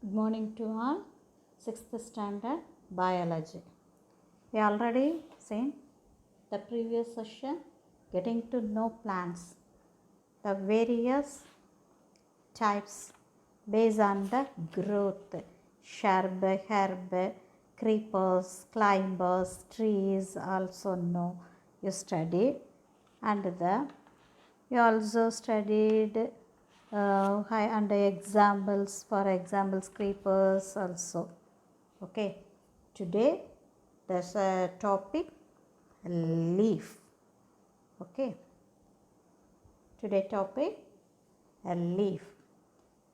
Good morning to all. 6th standard biology. We already seen the previous session getting to know plants, the various types based on the growth, shrub, herb, creepers, climbers, trees also know you studied, and you also studied and examples, for examples creepers also. Okay, today there's a topic leaf. Okay, today topic a leaf.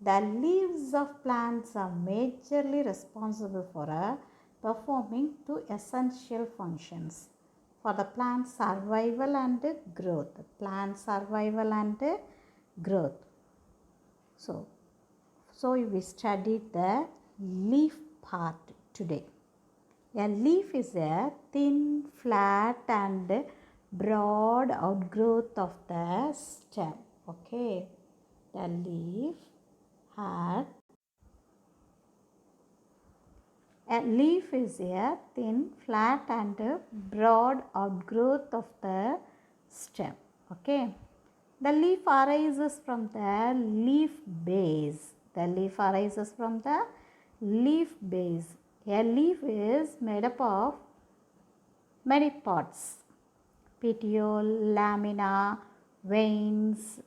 The leaves of plants are majorly responsible for performing two essential functions for the plant survival and growth. Plant survival and growth. So we studied the leaf part today. A leaf is a thin, flat and broad outgrowth of the stem. Okay, the leaf is a thin, flat and broad outgrowth of the stem. Okay, the leaf arises from the leaf base. The leaf arises from the leaf base. A leaf is made up of many parts: petiole, lamina, veins,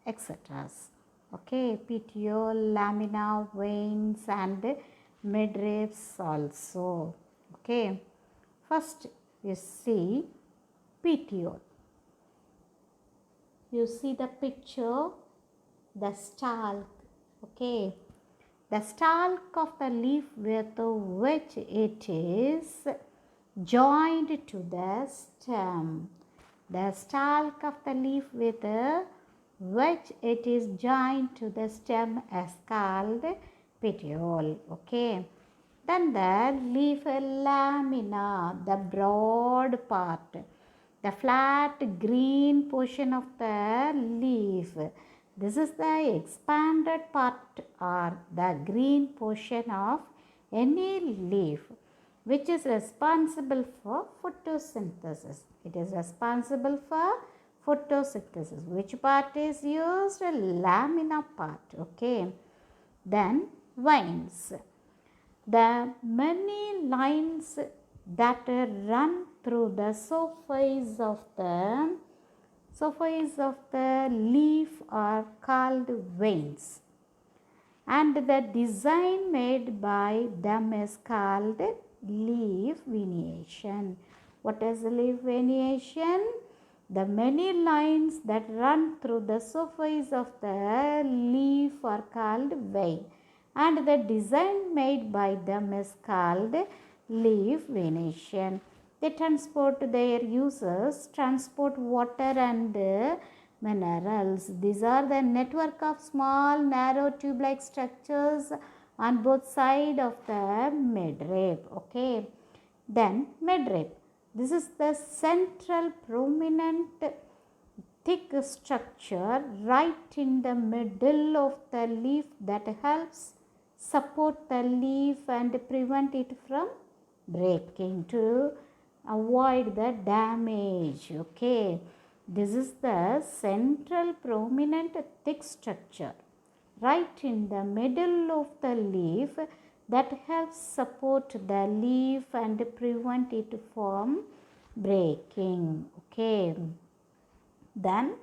etc. Okay, petiole, lamina, veins and midribs also. Okay, first you see petiole. You see the picture, the stalk. Okay, the stalk of the leaf with which it is joined to the stem. The stalk of the leaf with which it is joined to the stem is called petiole. Okay. Then the leaf lamina, the broad part, the flat green portion of the leaf. This is the expanded part or the green portion of any leaf which is responsible for photosynthesis. It is responsible for photosynthesis. Which part is used? Lamina part. Okay. Then veins. The many lines that run through the surface of the leaf are called veins, and the design made by them is called leaf venation. What is leaf venation? The many lines that run through the surface of the leaf are called vein, and the design made by them is called leaf venation. They transport their users, transport water and minerals. These are the network of small, narrow, tube-like structures on both sides of the midrib. Okay. Then midrib. This is the central prominent thick structure right in the middle of the leaf that helps support the leaf and prevent it from breaking to avoid the damage. Okay, this is the central prominent thick structure right in the middle of the leaf that helps support the leaf and prevent it from breaking. Okay, then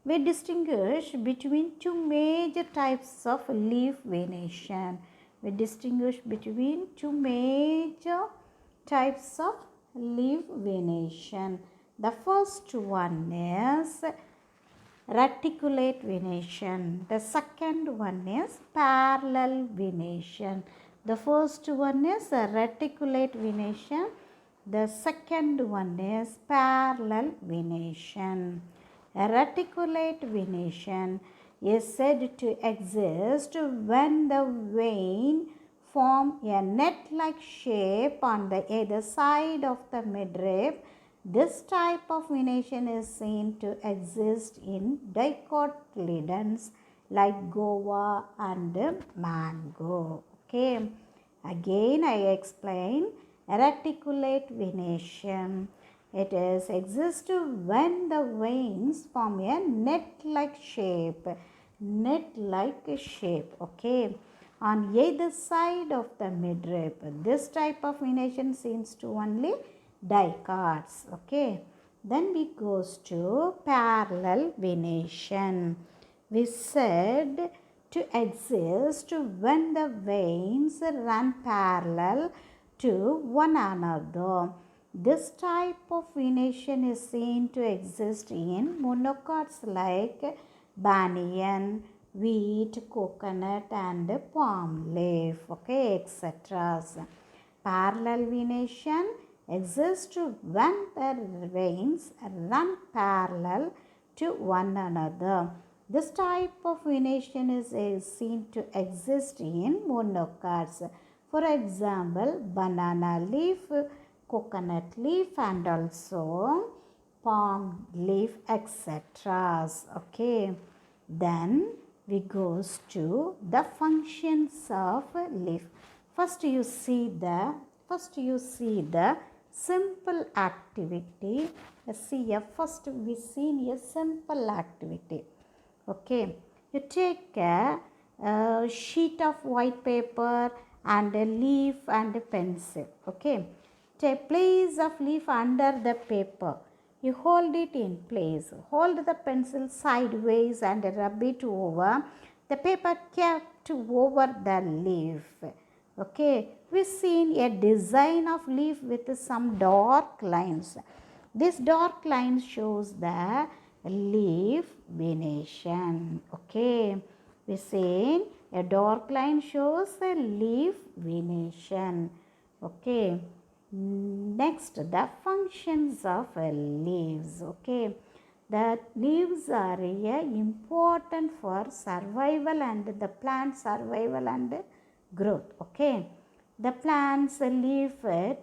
we distinguish between two major types of leaf venation. We distinguish between two major types of leaf venation. The first one is reticulate venation. The second one is parallel venation. The first one is reticulate venation. The second one is parallel venation. A reticulate venation is said to exist when the vein form a net-like shape on the either side of the midrib. This type of venation is seen to exist in dicotyledons like guava and mango. Okay. Again I explain reticulate venation. It is exists when the veins form a net-like shape. Net-like shape. Okay. On either side of the midrib. This type of venation seems to only dicards. Okay. Then we goes to parallel venation. We said to exist when the veins run parallel to one another. This type of venation is seen to exist in monocots like banyan, wheat, coconut and palm leaf, okay, etc. Parallel venation exists when the veins run parallel to one another. This type of venation is seen to exist in monocots. For example, banana leaf, coconut leaf and also palm leaf, etc. Okay. Then we goes to the functions of leaf. First you see the simple activity. First we see a simple activity. Okay, you take a sheet of white paper and a leaf and a pencil. Okay, take place of leaf under the paper. You hold it in place. Hold the pencil sideways and rub it over the paper kept over the leaf. Okay, we seen a design of leaf with some dark lines. This dark line shows the leaf venation. Okay, we seen a dark line shows a leaf venation. Okay, next the functions of leaves. Okay, the leaves are important for survival and the plant survival and growth. Okay, the plant's leaf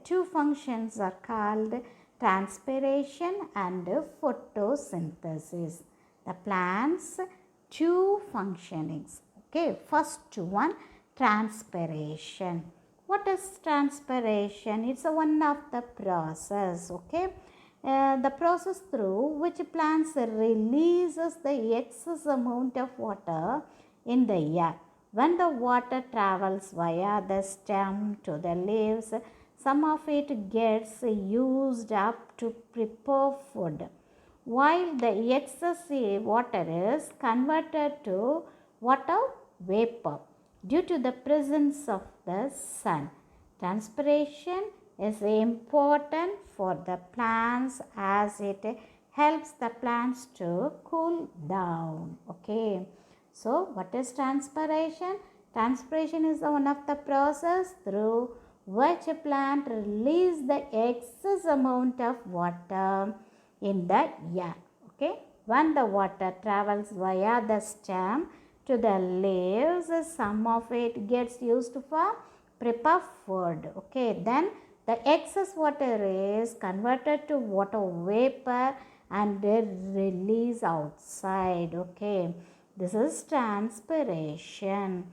two functions are called transpiration and photosynthesis. The plant's two functionings. Okay, first one, transpiration. What is transpiration? It's one of the process. Okay, the process through which plants releases the excess amount of water in the air. When the water travels via the stem to the leaves, some of it gets used up to prepare food, while the excess water is converted to water vapor due to the presence of the sun. Transpiration is important for the plants as it helps the plants to cool down. Okay. So, what is transpiration? Transpiration is one of the process through which a plant releases the excess amount of water in the air. Okay. When the water travels via the stem to the leaves, some of it gets used for prepare food. Okay. Then the excess water is converted to water vapor and released outside. Okay. This is transpiration.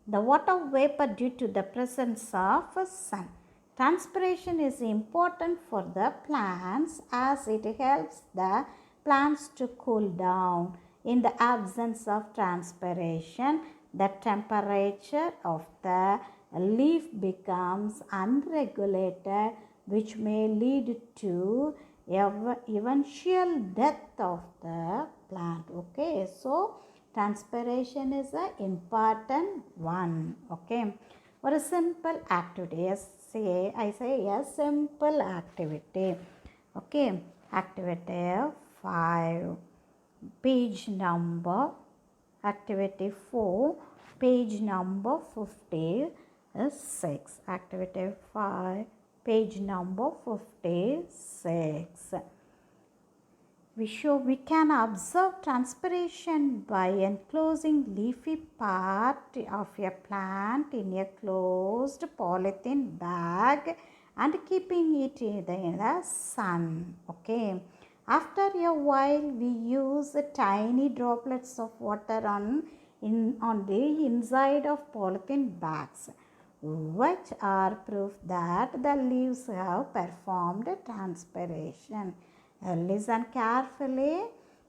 The water vapor due to the presence of sun. Transpiration is important for the plants as it helps the plants to cool down. In the absence of transpiration, the temperature of the leaf becomes unregulated, which may lead to eventual death of the plant. Okay, so transpiration is an important one. Okay, or a simple activity. I say a simple activity. Okay, activity 5, page number, activity 4, page number 56. Activity 5, page number 56. We can observe transpiration by enclosing leafy part of a plant in a closed polythene bag and keeping it in the sun. Okay. After a while, we use tiny droplets of water on on the inside of polythene bags, which are proof that the leaves have performed transpiration. Listen carefully.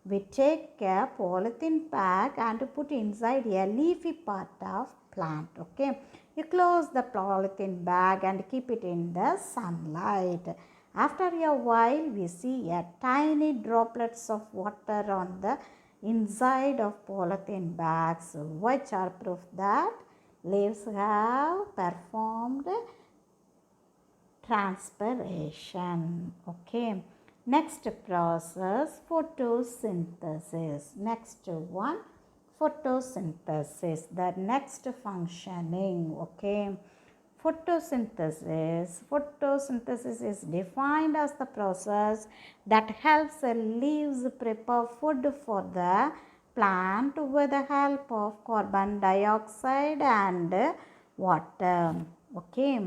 We take a polythene bag and put inside a leafy part of plant. Okay, you close the polythene bag and keep it in the sunlight. After a while, we see a tiny droplets of water on the inside of polythene bags, which are proof that leaves have performed transpiration. Okay, next process, photosynthesis. Next one, photosynthesis, the next functioning. Okay, photosynthesis is defined as the process that helps leaves prepare food for the plant with the help of carbon dioxide and water. Okay,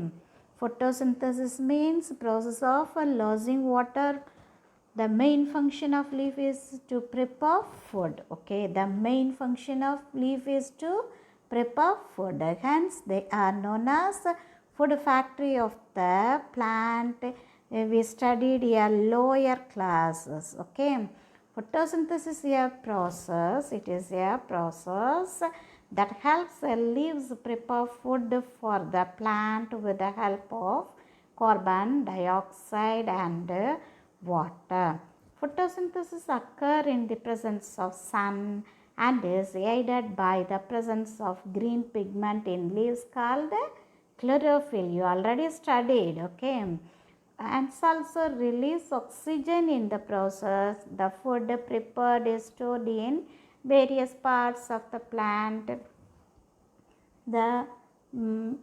photosynthesis means process of losing water. The main function of leaf is to prepare food. Okay, the main function of leaf is to prepare food. Hence, they are known as food factory of the plant. We studied a lower classes. Okay, photosynthesis is a process. It is a process that helps leaves prepare food for the plant with the help of carbon dioxide and water. Photosynthesis occurs in the presence of sun and is aided by the presence of green pigment in leaves called chlorophyll. You already studied, okay? And also release oxygen in the process. The food prepared is stored in various parts of the plant. The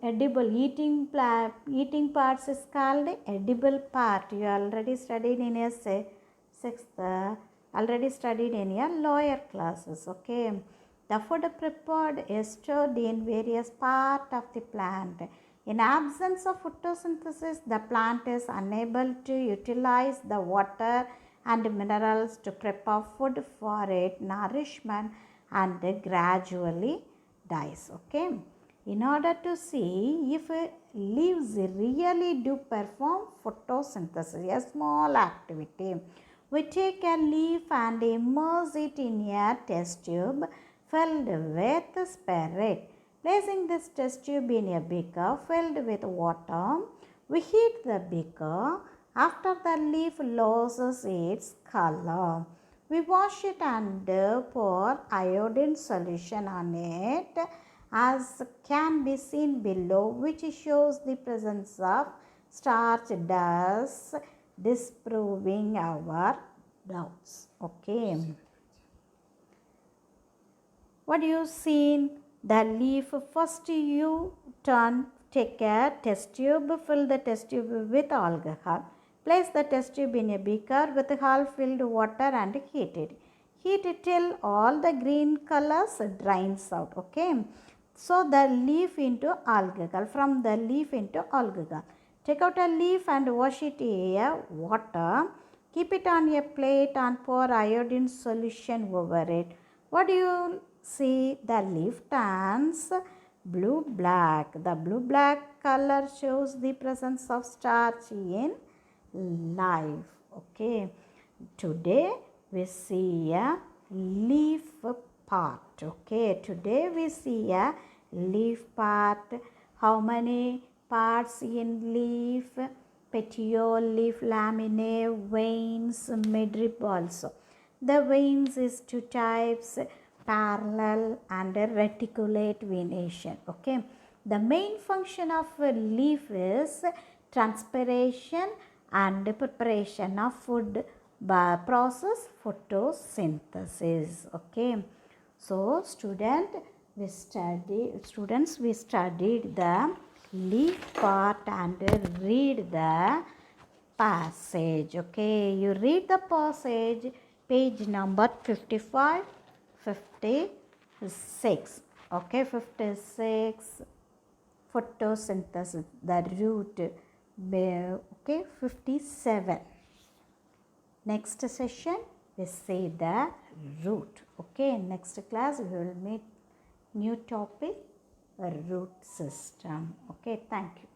edible eating parts is called edible part. You already studied in a sixth, already studied in your lower classes. Okay, the food prepared is stored in various parts of the plant. In absence of photosynthesis, the plant is unable to utilize the water and minerals to prepare food for its nourishment and gradually dies. Okay, in order to see if leaves really do perform photosynthesis, a small activity, we take a leaf and immerse it in a test tube filled with spirit. Placing this test tube in a beaker filled with water, we heat the beaker. After the leaf loses its color, we wash it and pour iodine solution on it, as can be seen below, which shows the presence of starch, thus disproving our doubts. Okay. What do you see? The leaf, first you take a test tube, fill the test tube with alcohol. Place the test tube in a beaker with half filled water and heat it. Heat it till all the green colors drains out. Okay. So the leaf into alcohol, from the leaf into alcohol. Take out a leaf and wash it in water. Keep it on a plate and pour iodine solution over it. What do you see? The leaf turns blue-black. The blue-black color shows the presence of starch in life. Okay. Today we see a leaf part. Okay. Today we see a leaf part. How many parts in leaf? Petiole, leaf laminae, veins, midrib also. The veins is two types, parallel and reticulate venation. Okay. The main function of a leaf is transpiration and preparation of food by process photosynthesis. Okay. So students, we studied the leaf part and read the passage. Okay, you read the passage, page number 55, 56. Okay, 56, photosynthesis, the root. Okay, 57. Next session we see the root. Okay, next class we will meet New topic, root system. Okay, thank you.